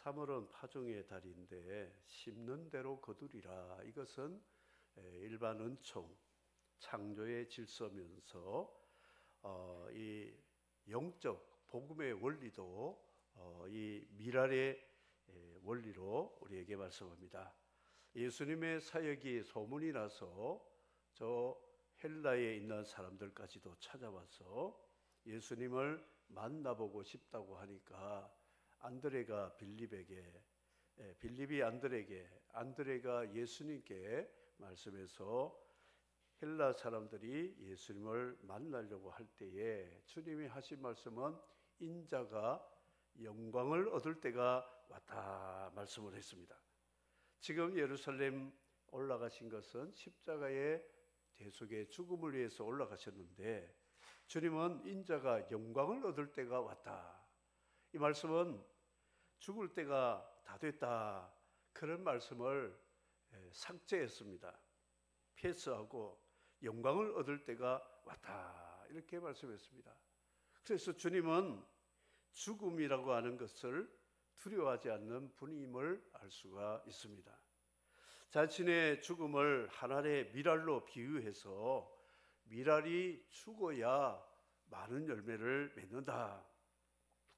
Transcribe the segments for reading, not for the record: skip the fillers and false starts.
3월은 파종의 달인데 심는 대로 거두리라. 이것은 일반 은총, 창조의 질서면서 이 영적 복음의 원리도 이 미랄의 원리로 우리에게 말씀합니다. 예수님의 사역이 소문이 나서 저 헬라에 있는 사람들까지도 찾아와서 예수님을 만나보고 싶다고 하니까 안드레가 빌립에게, 빌립이 안드레에게, 안드레가 예수님께 말씀해서 헬라 사람들이 예수님을 만나려고 할 때에 주님이 하신 말씀은 인자가 영광을 얻을 때가 왔다 말씀을 했습니다. 지금 예루살렘 올라가신 것은 십자가의 대속의 죽음을 위해서 올라가셨는데 주님은 인자가 영광을 얻을 때가 왔다. 이 말씀은 죽을 때가 다 됐다. 그런 말씀을 삭제했습니다. 패스하고 영광을 얻을 때가 왔다. 이렇게 말씀했습니다. 그래서 주님은 죽음이라고 하는 것을 두려워하지 않는 분임을 알 수가 있습니다. 자신의 죽음을 하나의 미랄로 비유해서 미랄이 죽어야 많은 열매를 맺는다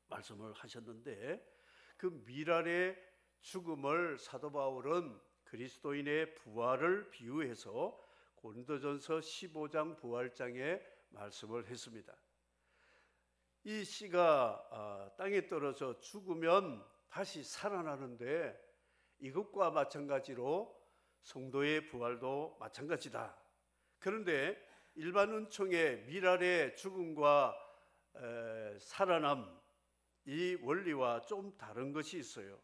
말씀을 하셨는데, 그 미랄의 죽음을 사도 바울은 그리스도인의 부활을 비유해서 고린도전서 15장 부활장에 말씀을 했습니다. 이 씨가 땅에 떨어져 죽으면 다시 살아나는데 이것과 마찬가지로 성도의 부활도 마찬가지다. 그런데 일반 은총의 미랄의 죽음과 살아남, 이 원리와 좀 다른 것이 있어요.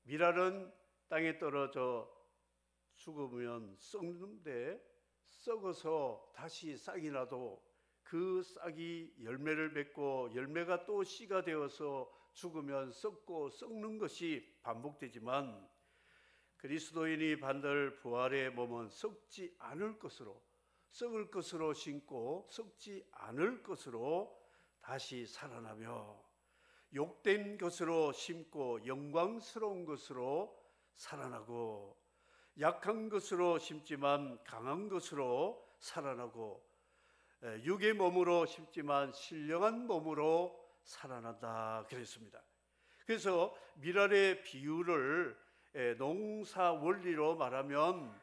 미랄은 땅에 떨어져 죽으면 썩는데 썩어서 다시 싹이 나도 그 싹이 열매를 맺고 열매가 또 씨가 되어서 죽으면 썩고 썩는 것이 반복되지만 그리스도인이 받을 부활의 몸은 썩지 않을 것으로, 썩을 것으로 심고 썩지 않을 것으로 다시 살아나며 욕된 것으로 심고 영광스러운 것으로 살아나고 약한 것으로 심지만 강한 것으로 살아나고 육의 몸으로 심지만 신령한 몸으로 살아난다 그랬습니다. 그래서 미랄의 비유를 농사 원리로 말하면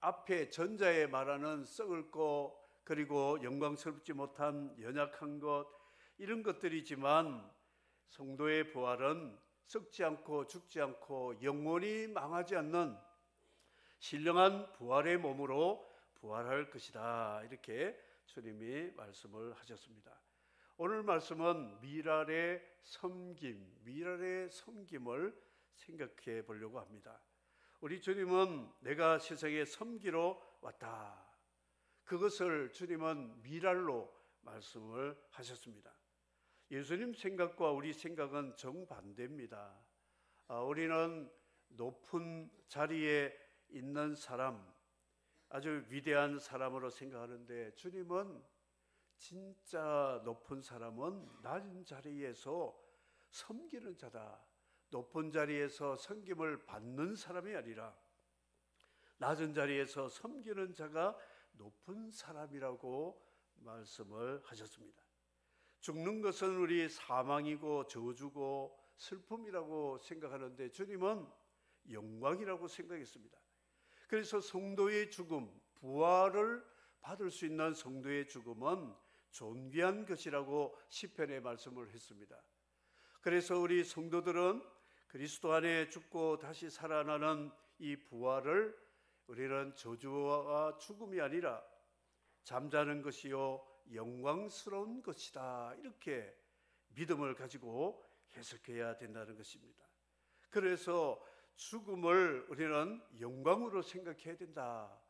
앞에 전자에 말하는 썩을 것 그리고 영광스럽지 못한 연약한 것 이런 것들이지만 성도의 부활은 썩지 않고 죽지 않고 영원히 망하지 않는 신령한 부활의 몸으로 부활할 것이다. 이렇게 주님이 말씀을 하셨습니다. 오늘 말씀은 미랄의 섬김, 미랄의 섬김을 생각해 보려고 합니다. 우리 주님은 내가 세상에 섬기러 왔다. 그것을 주님은 미랄로 말씀을 하셨습니다. 예수님 생각과 우리 생각은 정반대입니다. 우리는 높은 자리에 있는 사람, 아주 위대한 사람으로 생각하는데 주님은 진짜 높은 사람은 낮은 자리에서 섬기는 자다. 높은 자리에서 섬김을 받는 사람이 아니라 낮은 자리에서 섬기는 자가 높은 사람이라고 말씀을 하셨습니다. 죽는 것은 우리 사망이고 저주고 슬픔이라고 생각하는데 주님은 영광이라고 생각했습니다. 그래서 성도의 죽음, 부활을 받을 수 있는 성도의 죽음은 존귀한 것이라고 시편에 말씀을 했습니다. 그래서 우리 성도들은 그리스도 안에 죽고 다시 살아나는 이 부활을 우리는 저주와 죽음이 아니라 잠자는 것이요 영광스러운 것이다. 이렇게 믿음을 가지고 해석해야 된다는 것입니다. 그래서 죽음을 우리는 영광으로 생각해야 된다.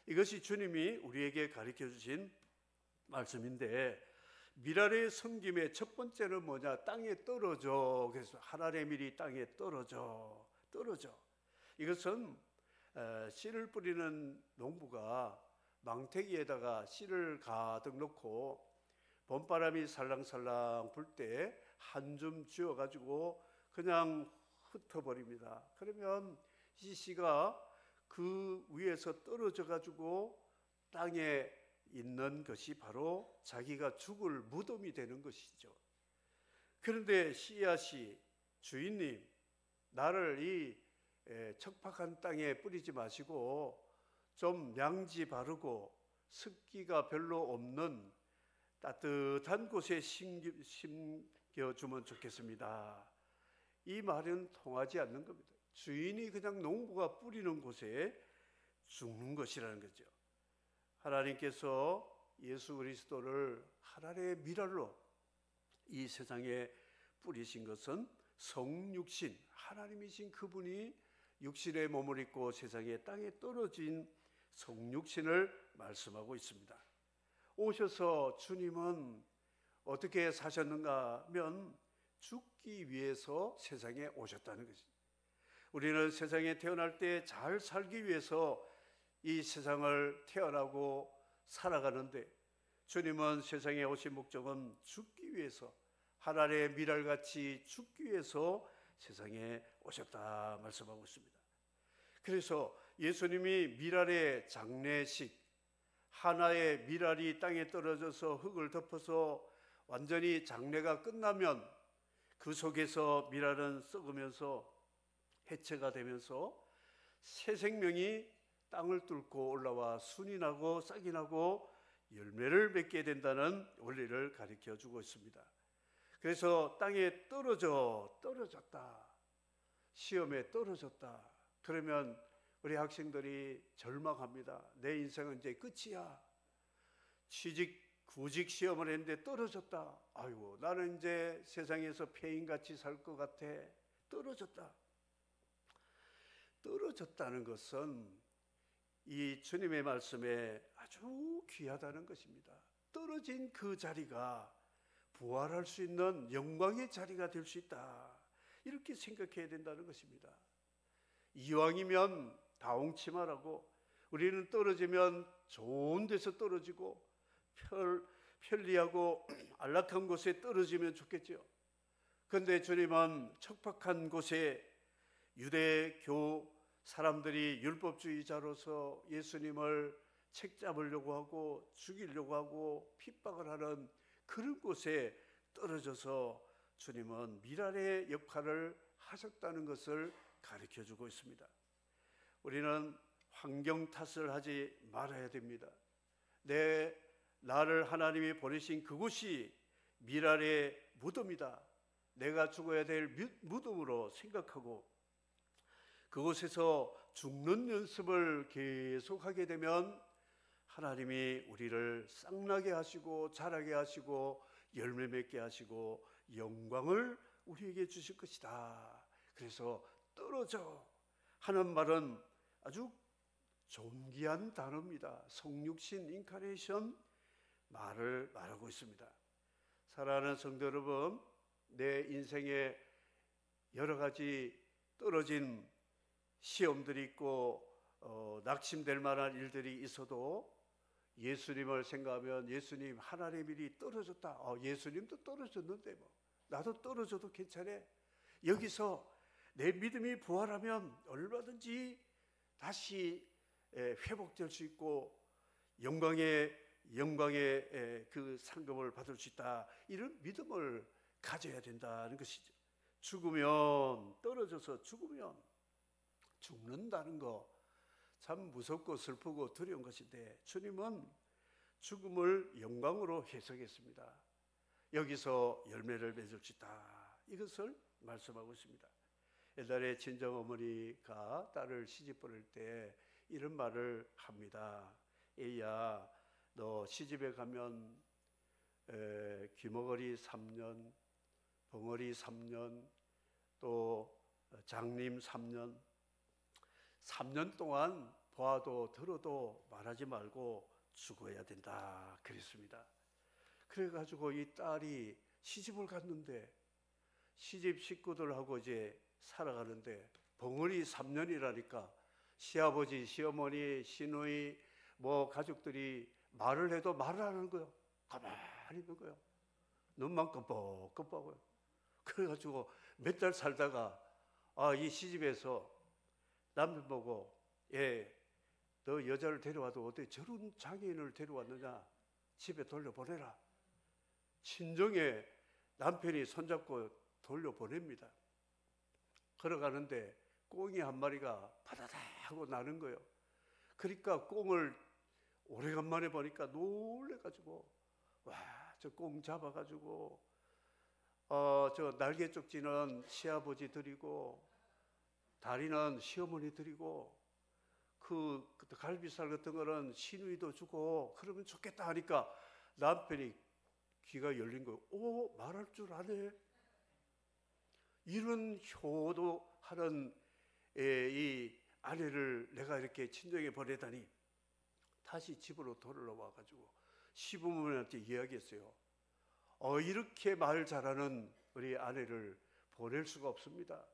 이것이 주님이 우리에게 가르쳐 주신 말씀인데, 미랄의 섬김의 첫 번째는 뭐냐? 땅에 떨어져. 그래서 하나님의 밀이 땅에 떨어져. 이것은 씨를 뿌리는 농부가 망태기에다가 씨를 가득 넣고 봄바람이 살랑살랑 불 때 한 줌 쥐어가지고 그냥 흩어버립니다. 그러면 이 씨가 그 위에서 떨어져 가지고 땅에 있는 것이 바로 자기가 죽을 무덤이 되는 것이죠. 그런데 씨앗이 주인님, 나를 이 척박한 땅에 뿌리지 마시고 좀 양지 바르고 습기가 별로 없는 따뜻한 곳에 심겨주면 좋겠습니다. 이 말은 통하지 않는 겁니다. 주인이 그냥 농부가 뿌리는 곳에 죽는 것이라는 거죠. 하나님께서 예수 그리스도를 하나님의 미랄로 이 세상에 뿌리신 것은 성육신, 하나님이신 그분이 육신의 몸을 입고 세상에 땅에 떨어진 성육신을 말씀하고 있습니다. 오셔서 주님은 어떻게 사셨는가 하면 죽기 위해서 세상에 오셨다는 것입니다. 우리는 세상에 태어날 때 잘 살기 위해서 이 세상을 태어나고 살아가는데, 주님은 세상에 오신 목적은 죽기 위해서, 하나님의 미랄같이 죽기 위해서 세상에 오셨다 말씀하고 있습니다. 그래서 예수님이 미랄의 장례식, 하나의 미랄이 땅에 떨어져서 흙을 덮어서 완전히 장례가 끝나면 그 속에서 미랄은 썩으면서 해체가 되면서 새 생명이 땅을 뚫고 올라와 순이 나고 싹이 나고 열매를 맺게 된다는 원리를 가르쳐 주고 있습니다. 그래서 땅에 떨어졌다, 시험에 떨어졌다, 그러면 우리 학생들이 절망합니다. 내 인생은 이제 끝이야. 구직 시험을 했는데 떨어졌다. 아이고, 나는 이제 세상에서 폐인같이 살 것 같아. 떨어졌다는 것은 이 주님의 말씀에 아주 귀하다는 것입니다. 떨어진 그 자리가 부활할 수 있는 영광의 자리가 될 수 있다, 이렇게 생각해야 된다는 것입니다. 이왕이면 다홍치마라고, 우리는 떨어지면 좋은 데서 떨어지고 편리하고 안락한 곳에 떨어지면 좋겠죠. 그런데 주님은 척박한 곳에 유대교 사람들이 율법주의자로서 예수님을 책잡으려고 하고 죽이려고 하고 핍박을 하는 그런 곳에 떨어져서 주님은 미랄의 역할을 하셨다는 것을 가르쳐주고 있습니다. 우리는 환경 탓을 하지 말아야 됩니다. 나를 하나님이 보내신 그곳이 미랄의 무덤이다, 내가 죽어야 될 무덤으로 생각하고 그곳에서 죽는 연습을 계속하게 되면 하나님이 우리를 쌍나게 하시고 자라게 하시고 열매 맺게 하시고 영광을 우리에게 주실 것이다. 그래서 떨어져 하는 말은 아주 존귀한 단어입니다. 성육신 인카네이션 말을 말하고 있습니다. 사랑하는 성도 여러분, 내 인생에 여러 가지 떨어진 시험들이 있고 낙심될 만한 일들이 있어도 예수님을 생각하면, 예수님, 하나님의 일이 떨어졌다. 예수님도 떨어졌는데 뭐 나도 떨어져도 괜찮아. 여기서 내 믿음이 부활하면 얼마든지 다시 회복될 수 있고 영광의 그 상급을 받을 수 있다, 이런 믿음을 가져야 된다는 것이죠. 떨어져서 죽으면 죽는다는 거 참 무섭고 슬프고 두려운 것인데, 주님은 죽음을 영광으로 해석했습니다. 여기서 열매를 맺을 수 있다, 이것을 말씀하고 있습니다. 옛날에 친정어머니가 딸을 시집 보낼 때 이런 말을 합니다. 애야, 너 시집에 가면 귀머거리 3년, 벙어리 3년, 또 장림 3년 동안 보아도 들어도 말하지 말고 죽어야 된다 그랬습니다. 그래가지고 이 딸이 시집을 갔는데 시집 식구들하고 이제 살아가는데 벙어리 3년이라니까 시아버지, 시어머니, 시누이 뭐 가족들이 말을 해도 말을 안 하는 거예요. 가만히 있는 거예요. 눈만 끔뻑끔뻑해요. 그래가지고 몇 달 살다가 이 시집에서 남편 보고, 너 여자를 데려와도 어떻게 저런 장애인을 데려왔느냐, 집에 돌려보내라. 친정에 남편이 손잡고 돌려보냅니다. 걸어가는데 꽁이 한 마리가 바다다 하고 나는 거예요. 그러니까 꽁을 오래간만에 보니까 놀래가지고, 저 꽁 잡아가지고 저 날개 쪽지는 시아버지 드리고 다리는 시어머니 드리고 그 갈비살 같은 거는 시누이도 주고 그러면 좋겠다 하니까 남편이 귀가 열린 거예요. 말할 줄 아네. 이런 효도하는 이 아내를 내가 이렇게 친정에 보내다니. 다시 집으로 돌아와가지고 시부모님한테 이야기했어요. 이렇게 말 잘하는 우리 아내를 보낼 수가 없습니다.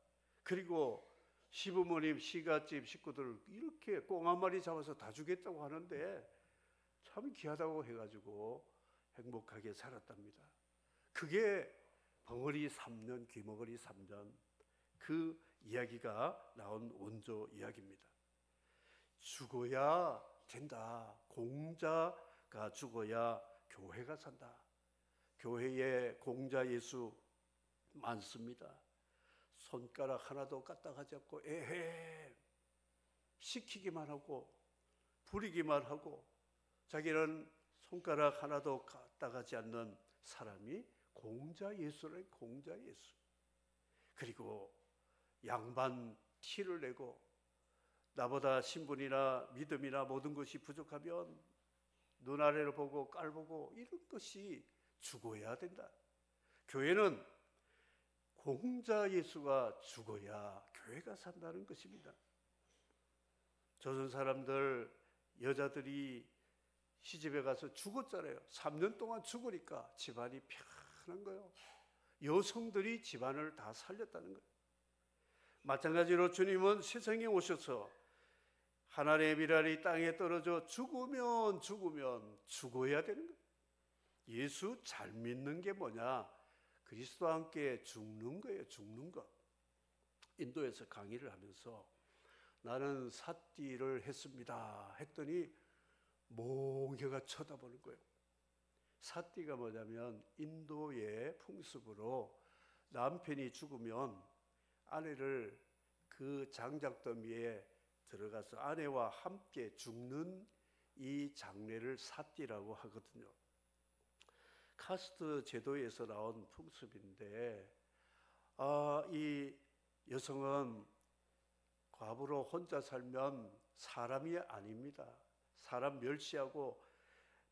그리고 시부모님, 시가집 식구들 이렇게 꽁 한 마리 잡아서 다 주겠다고 하는데 참 귀하다고 해가지고 행복하게 살았답니다. 그게 벙어리 3년, 귀머거리 3년, 그 이야기가 나온 원조 이야기입니다. 죽어야 된다. 공자가 죽어야 교회가 산다. 교회에 공자 예수 많습니다. 손가락 하나도 까딱하지 않고 시키기만 하고 부리기만 하고 자기는 손가락 하나도 까딱하지 않는 사람이 공자 예수래. 공자 예수. 그리고 양반 티를 내고 나보다 신분이나 믿음이나 모든 것이 부족하면 눈 아래를 보고 깔보고 이런 것이 죽어야 된다. 교회는 공자 예수가 죽어야 교회가 산다는 것입니다. 조선 사람들 여자들이 시집에 가서 죽었잖아요. 3년 동안 죽으니까 집안이 편한 거예요. 여성들이 집안을 다 살렸다는 거예요. 마찬가지로 주님은 세상에 오셔서 하나님의 미랄이 땅에 떨어져 죽으면 죽어야 되는 거예요. 예수 잘 믿는 게 뭐냐? 그리스도와 함께 죽는 거예요. 죽는 것. 인도에서 강의를 하면서 나는 삿띠를 했습니다 했더니 몽해가 쳐다보는 거예요. 삿띠가 뭐냐면 인도의 풍습으로 남편이 죽으면 아내를 그 장작더미에 들어가서 아내와 함께 죽는 이 장례를 삿띠라고 하거든요. 카스트 제도에서 나온 풍습인데 이 여성은 과부로 혼자 살면 사람이 아닙니다. 사람 멸시하고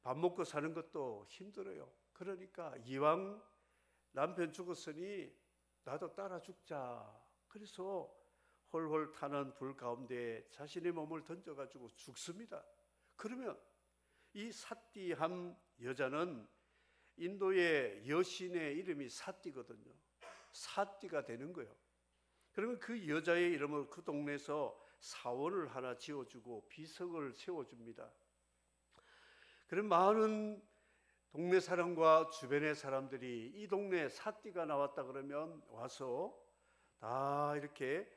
밥 먹고 사는 것도 힘들어요. 그러니까 이왕 남편 죽었으니 나도 따라 죽자. 그래서 홀홀 타는 불 가운데 자신의 몸을 던져가지고 죽습니다. 그러면 이 삿띠한 여자는 인도의 여신의 이름이 삿띠거든요. 삿띠가 되는 거예요. 그러면 그 여자의 이름을 그 동네에서 사원을 하나 지어주고 비석을 세워줍니다. 그럼 많은 동네 사람과 주변의 사람들이 이 동네에 삿띠가 나왔다 그러면 와서 다 이렇게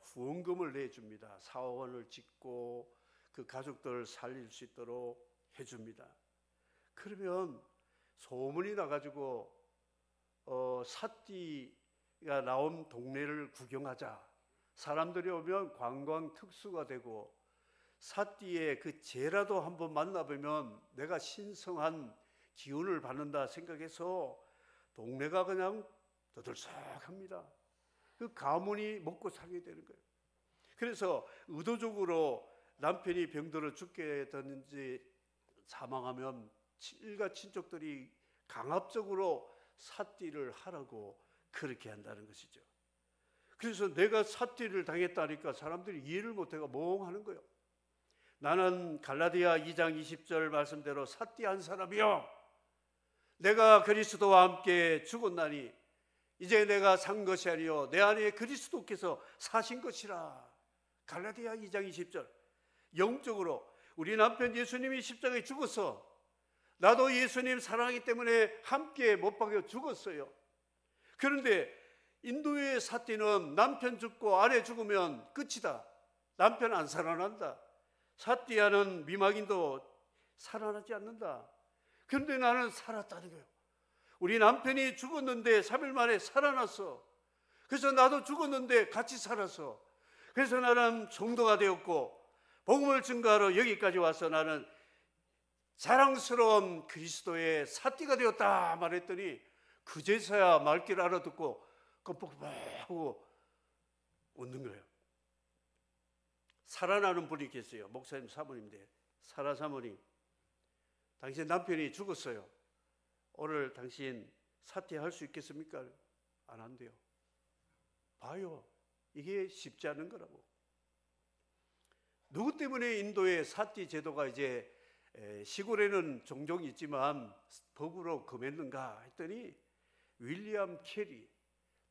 후원금을 내줍니다. 사원을 짓고 그 가족들을 살릴 수 있도록 해줍니다. 그러면 소문이 나가지고 삿띠가 나온 동네를 구경하자. 사람들이 오면 관광 특수가 되고 삿띠의 그 죄라도 한번 만나보면 내가 신성한 기운을 받는다 생각해서 동네가 그냥 떠들썩합니다. 그 가문이 먹고 살게 되는 거예요. 그래서 의도적으로 남편이 병들어 죽게 되는지 사망하면 일가 친족들이 강압적으로 삿띠를 하라고 그렇게 한다는 것이죠. 그래서 내가 삿띠를 당했다니까 사람들이 이해를 못해가 멍하는 거예요. 나는 갈라디아 2장 20절 말씀대로 삿띠한 사람이요 내가 그리스도와 함께 죽었나니 이제 내가 산 것이 아니요 내 안에 그리스도께서 사신 것이라. 갈라디아 2장 20절. 영적으로 우리 남편 예수님이 십자가에 죽었어. 나도 예수님 사랑하기 때문에 함께 못 박여 죽었어요. 그런데 인도의 사띠는 남편 죽고 아내 죽으면 끝이다. 남편 안 살아난다. 사띠하는 미망인도 살아나지 않는다. 그런데 나는 살았다는 거예요. 우리 남편이 죽었는데 3일 만에 살아났어. 그래서 나도 죽었는데 같이 살았어. 그래서 나는 성도가 되었고 복음을 증거하러 여기까지 와서 나는 자랑스러운 그리스도의 사띠가 되었다 말했더니 그제서야 말귀를 알아듣고 껌뻑뻑 하고 웃는 거예요. 살아나는 분이 계세요. 목사님 사모님인데, 사라 사모님, 당신 남편이 죽었어요. 오늘 당신 사퇴할 수 있겠습니까? 안 한대요. 봐요. 이게 쉽지 않은 거라고. 누구 때문에 인도의 사띠 제도가 이제 시골에는 종종 있지만 법으로 금했는가 했더니 윌리엄 캐리,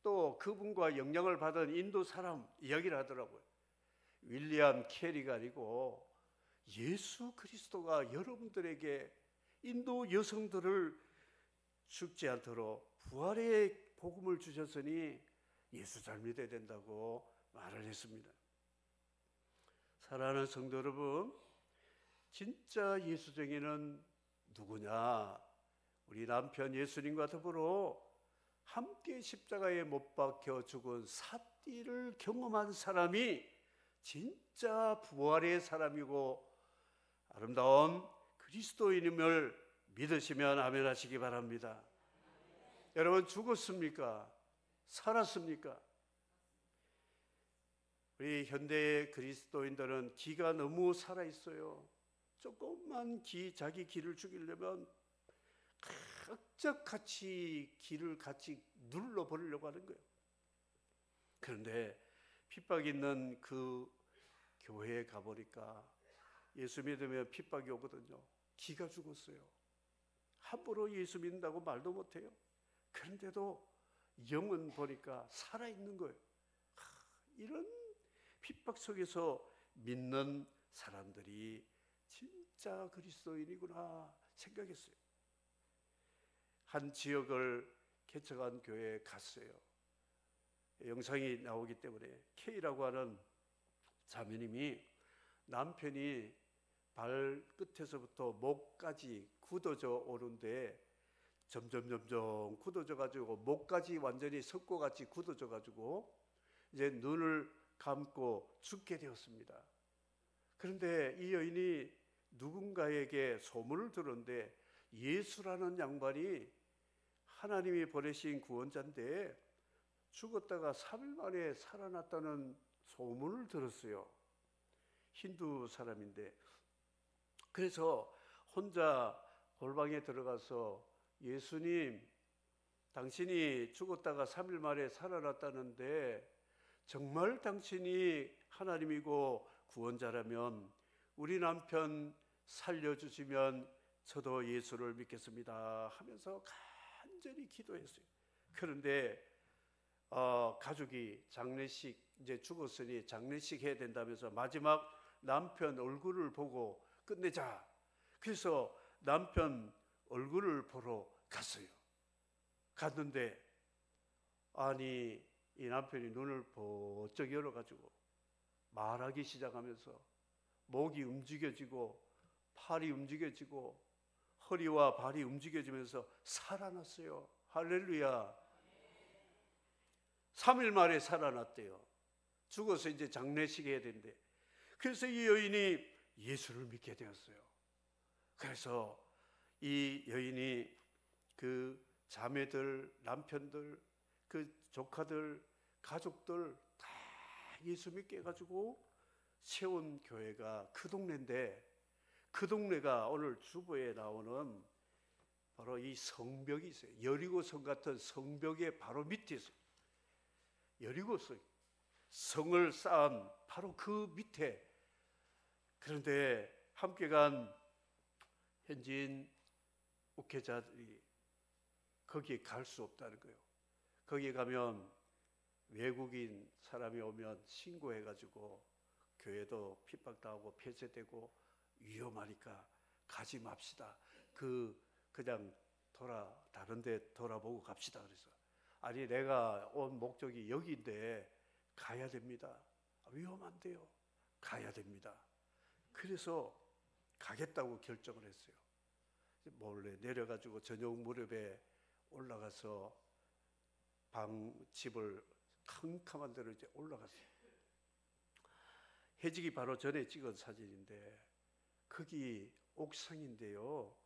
또 그분과 영향을 받은 인도 사람 이야기를 하더라고요. 윌리엄 캐리가 아니고 예수 그리스도가 여러분들에게 인도 여성들을 죽지 않도록 부활의 복음을 주셨으니 예수 잘 믿어야 된다고 말을 했습니다. 사랑하는 성도 여러분, 진짜 예수쟁이는 누구냐? 우리 남편 예수님과 더불어 함께 십자가에 못 박혀 죽은 사띠를 경험한 사람이 진짜 부활의 사람이고 아름다운 그리스도인임을 믿으시면 아멘 하시기 바랍니다. 여러분, 죽었습니까? 살았습니까? 우리 현대의 그리스도인들은 기가 너무 살아있어요. 조금만 자기 기를 죽이려면 각적같이 기를 같이 눌러버리려고 하는 거예요. 그런데 핍박 있는 그 교회에 가보니까 예수 믿으면 핍박이 오거든요. 기가 죽었어요. 함부로 예수 믿는다고 말도 못해요. 그런데도 영은 보니까 살아있는 거예요. 이런 핍박 속에서 믿는 사람들이 진짜 그리스도인이구나 생각했어요. 한 지역을 개척한 교회에 갔어요. 영상이 나오기 때문에 K라고 하는 자매님이 남편이 발끝에서부터 목까지 굳어져 오는데 점점 굳어져 가지고 목까지 완전히 석고같이 굳어져 가지고 이제 눈을 감고 죽게 되었습니다. 그런데 이 여인이 누군가에게 소문을 들었는데 예수라는 양반이 하나님이 보내신 구원자인데 죽었다가 3일 만에 살아났다는 소문을 들었어요. 힌두 사람인데. 그래서 혼자 골방에 들어가서 예수님, 당신이 죽었다가 3일 만에 살아났다는데 정말 당신이 하나님이고 구원자라면 우리 남편 살려주시면 저도 예수를 믿겠습니다 하면서 간절히 기도했어요. 그런데 가족이 장례식, 이제 죽었으니 장례식 해야 된다면서 마지막 남편 얼굴을 보고 끝내자. 그래서 남편 얼굴을 보러 갔어요. 갔는데 아니 이 남편이 눈을 번쩍 열어가지고 말하기 시작하면서 목이 움직여지고 팔이 움직여지고 허리와 발이 움직여지면서 살아났어요. 할렐루야. 3일 만에 살아났대요. 죽어서 이제 장례식 해야 된대. 그래서 이 여인이 예수를 믿게 되었어요. 그래서 이 여인이 그 자매들, 남편들, 그 조카들, 가족들 다 예수 믿게 해가지고 세운 교회가 그 동네인데, 그 동네가 오늘 주보에 나오는 바로 이 성벽이 있어요. 여리고성 같은 성벽의 바로 밑에 있어요. 여리고성, 성을 쌓은 바로 그 밑에. 그런데 함께 간 현지인 목회자들이 거기에 갈 수 없다는 거예요. 거기에 가면 외국인 사람이 오면 신고해가지고 교회도 핍박당하고 폐쇄되고 위험하니까 가지 맙시다. 그냥 다른 데 돌아보고 갑시다. 그래서 아니 내가 온 목적이 여기인데 가야 됩니다. 위험한데요. 가야 됩니다. 그래서 가겠다고 결정을 했어요. 몰래 내려가지고 저녁 무렵에 올라가서 집을 캄캄한 데로 이제 올라갔어요. 해지기 바로 전에 찍은 사진인데 거기 옥상인데요.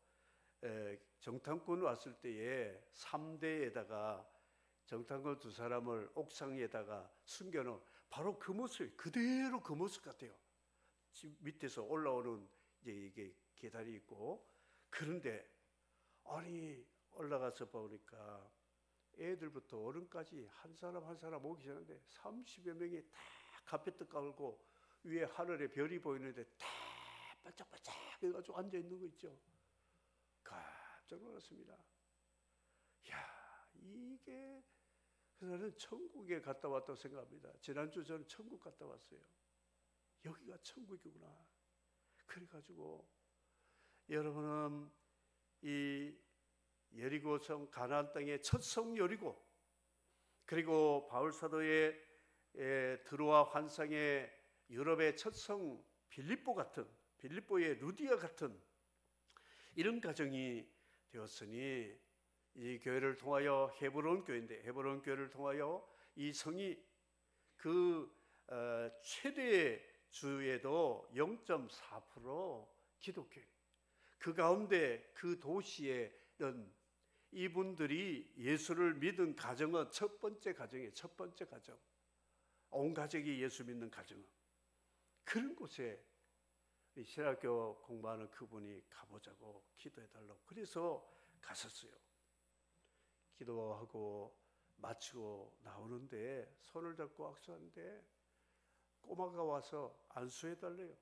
정탐꾼 왔을 때에 3대에다가 정탐꾼 2사람을 옥상에다가 숨겨놓은 바로 그 모습이 그대로 그 모습 같아요. 집 밑에서 올라오는 이제 이게 계단이 있고, 그런데 아니 올라가서 보니까 애들부터 어른까지 한 사람 한 사람 오기 전에 30여 명이 다 카페트 깔고 위에 하늘에 별이 보이는데 다 반짝반짝 해가지고 앉아 있는 거 있죠. 깜짝 놀랐습니다. 야, 이게 그래서 저는 천국에 갔다 왔다고 생각합니다. 지난주 저는 천국 갔다 왔어요. 여기가 천국이구나. 그래가지고 여러분은 이 여리고성 가나안 땅의 첫 성 여리고, 그리고 바울 사도의 드로아 환상의 유럽의 첫 성 빌립보 같은, 빌립보의 루디아 같은 이런 가정이 되었으니 이 교회를 통하여 헤브론 교회인데, 헤브론 교회를 통하여 이 성이 그 최대 주에도 0.4% 기독교, 그 가운데 그 도시에 이분들이 예수를 믿은 가정은 첫 번째 가정이에요. 첫 번째 가정. 온 가족이 예수 믿는 가정은. 그런 곳에 신학교 공부하는 그분이 가보자고 기도해달라고 그래서 갔었어요. 기도하고 마치고 나오는데 손을 잡고 악수하는데 꼬마가 와서 안수해달래요.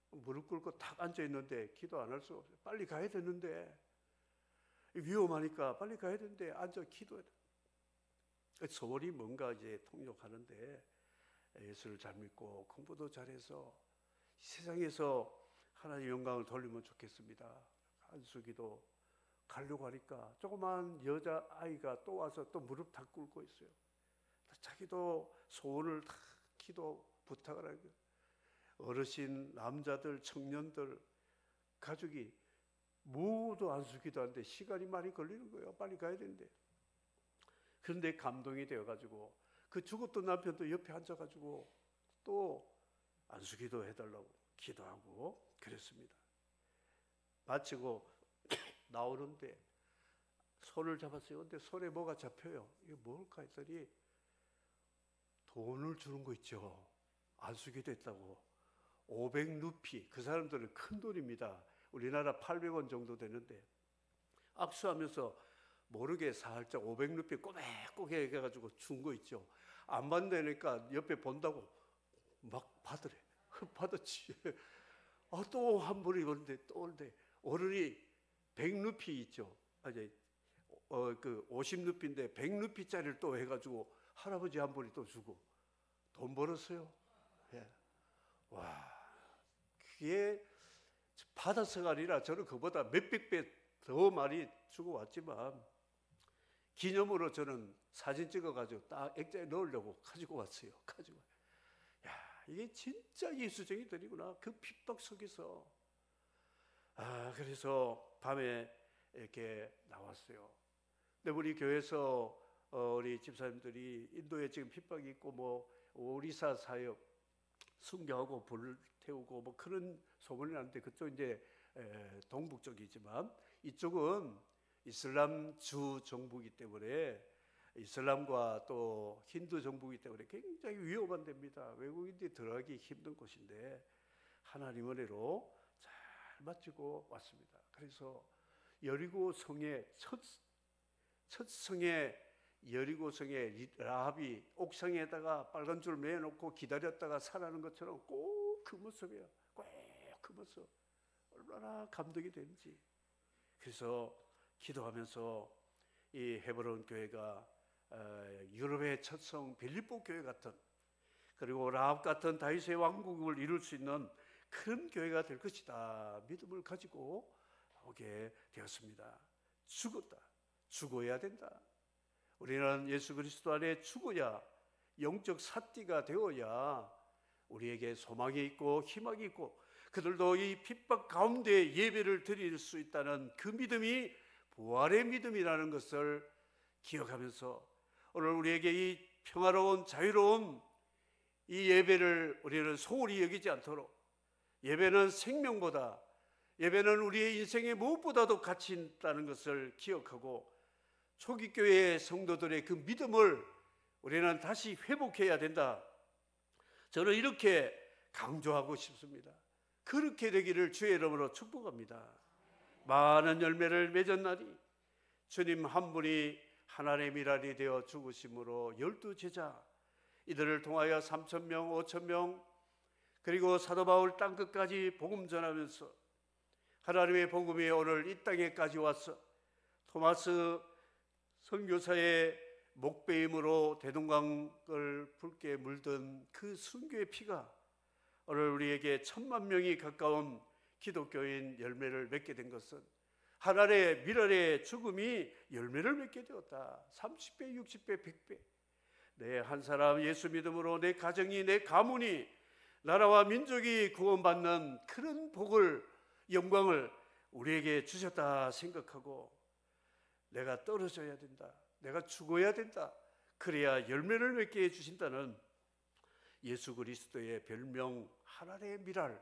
무릎 꿇고 탁 앉아있는데 기도 안 할 수 없어요. 빨리 가야 되는데, 위험하니까 빨리 가야 되는데 앉아 기도해. 소원이 뭔가 이제 통역하는데 예수를 잘 믿고 공부도 잘해서 세상에서 하나님의 영광을 돌리면 좋겠습니다. 안수기도 가려고 하니까 조그만 여자아이가 또 와서 또 무릎 다 꿇고 있어요. 자기도 소원을 다 기도 부탁을 하고, 어르신, 남자들, 청년들, 가족이 모두 안수기도 하는데 시간이 많이 걸리는 거예요. 빨리 가야 되는데. 그런데 감동이 되어가지고 그 죽었던 남편도 옆에 앉아가지고 또 안수기도 해달라고 기도하고 그랬습니다. 마치고 나오는데 손을 잡았어요. 근데 손에 뭐가 잡혀요. 이게 뭘까 했더니 돈을 주는 거 있죠. 안수기도 했다고 500루피, 그 사람들은 큰 돈입니다. 우리나라 800원 정도 되는데 악수하면서 모르게 살짝 500루피 꼬매꼬매 해가지고 준 거 있죠. 안 받으니까 옆에 본다고 막 받으래. 받았지. 또 한 번이 오는데 또 오는데 어른이 100루피 있죠. 그 50루피인데 100루피짜리를 또 해가지고 할아버지 한 분이 또 주고 돈 벌었어요. 예. 와, 그게 받아서가 아니라 저는 그보다 몇백 배 더 많이 주고 왔지만 기념으로 저는 사진 찍어가지고 딱 액자에 넣으려고 가지고 왔어요. 야, 이게 진짜 예수쟁이들이구나. 그 핍박 속에서. 그래서 밤에 이렇게 나왔어요. 근데 우리 교회에서 우리 집사님들이 인도에 지금 핍박이 있고 뭐 오리사 사역 순교하고 불 태우고 뭐 그런 소문이 나는데, 그쪽 이제 동북 쪽이지만 이쪽은 이슬람 주 정부이기 때문에, 이슬람과 또 힌두 정부이기 때문에 굉장히 위험한 데입니다. 외국인들이 들어가기 힘든 곳인데 하나님 은혜로 잘 마치고 왔습니다. 그래서 여리고 성의 첫 성에, 여리고 성의 라합이 옥상에다가 빨간 줄 매놓고 기다렸다가 살아나는 것처럼 꼭 그 모습이에요. 꼭 그 모습. 얼마나 감동이 되는지. 그래서 기도하면서 이 헤브론 교회가 유럽의 첫 성 빌립보 교회 같은, 그리고 라합 같은 다윗의 왕국을 이룰 수 있는 큰 교회가 될 것이다 믿음을 가지고 오게 되었습니다. 죽어야 된다. 우리는 예수 그리스도 안에 죽어야, 영적 삿띠가 되어야 우리에게 소망이 있고 희망이 있고, 그들도 이 핍박 가운데 예배를 드릴 수 있다는 그 믿음이 부활의 믿음이라는 것을 기억하면서 오늘 우리에게 이 평화로운 자유로운 이 예배를 우리는 소홀히 여기지 않도록, 예배는 생명보다, 예배는 우리의 인생의 무엇보다도 가치 있다는 것을 기억하고 초기 교회의 성도들의 그 믿음을 우리는 다시 회복해야 된다, 저는 이렇게 강조하고 싶습니다. 그렇게 되기를 주의 이름으로 축복합니다. 많은 열매를 맺은 날이, 주님 한 분이 하나님의 미랄이 되어 죽으심으로 12 제자, 이들을 통하여 3,000명, 5,000명, 그리고 사도 바울 땅끝까지 복음 전하면서 하나님의 복음이 오늘 이 땅에까지 와서 토마스 선교사의 목배임으로 대동강을 붉게 물든 그 순교의 피가 오늘 우리에게 1,000만 명이 가까운 기독교인 열매를 맺게 된 것은 하나님의 미랄의 죽음이 열매를 맺게 되었다. 30배, 60배, 100배. 내 한 사람 예수 믿음으로 내 가정이, 내 가문이, 나라와 민족이 구원받는 그런 복을, 영광을 우리에게 주셨다 생각하고 내가 떨어져야 된다, 내가 죽어야 된다, 그래야 열매를 맺게 해주신다는 예수 그리스도의 별명 하나님의 미랄,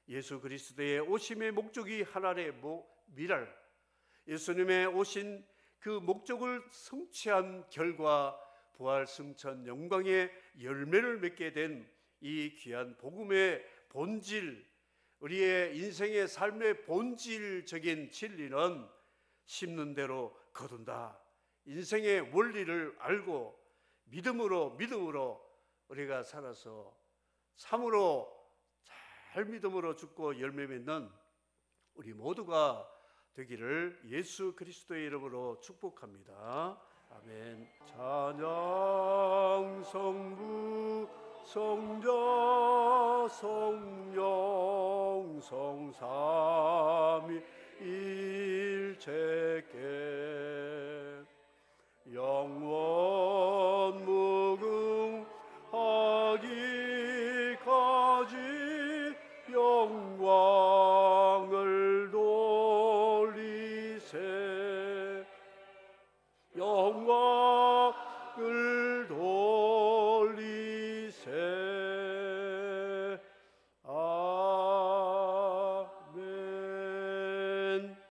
예수 그리스도의 오심의 목적이 하나님의 미랄, 예수님의 오신 그 목적을 성취한 결과 부활 승천 영광의 열매를 맺게 된 이 귀한 복음의 본질, 우리의 인생의 삶의 본질적인 진리는 심는 대로 거둔다. 인생의 원리를 알고 믿음으로 우리가 살아서 참으로 잘 믿음으로 죽고 열매 맺는 우리 모두가 되기를 예수 그리스도의 이름으로 축복합니다. 아멘. 찬양 성부 성자 성령 성삼위 일체께 영원 무궁하기까지 영광을 돌리세. 영광